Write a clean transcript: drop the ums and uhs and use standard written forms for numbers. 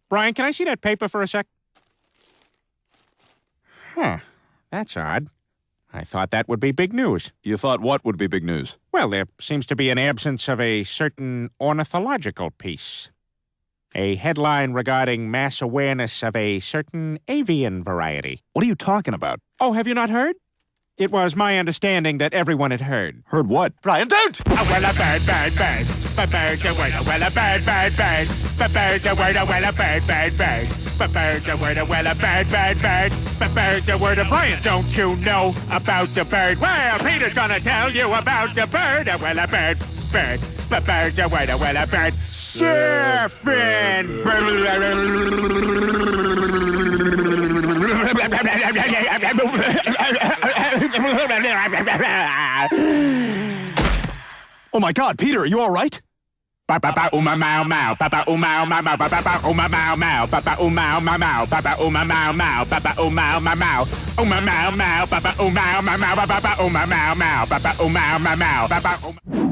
Brian, can I see that paper for a sec? Huh. That's odd. I thought that would be big news. You thought what would be big news? Well, there seems to be an absence of a certain ornithological piece. A headline regarding mass awareness of a certain avian variety. What are you talking about? Oh, have you not heard? It was my understanding that everyone had heard. Heard what? Brian, don't! Oh, well, a bird, bird, bird. But bird's a word, well, a bird, bird, bird. But bird's a word, well, a bird, bird, bird. But bird's a word, well, a bird, bird, bird. But bird's a word, Brian, don't you know about the bird? Well, Peter's gonna tell you about the bird. Well, a bird, bird. But bird's a word, well, a bird. Surfing. Oh my God, Peter, are you all right? Papa uma mau mau, papa uma mau mau, papa uma mau mau, papa uma mau mau, papa uma mau mau, papa uma mau mau, uma mau mau, papa uma mau mau, papa uma mau mau, papa uma mau mau, papa.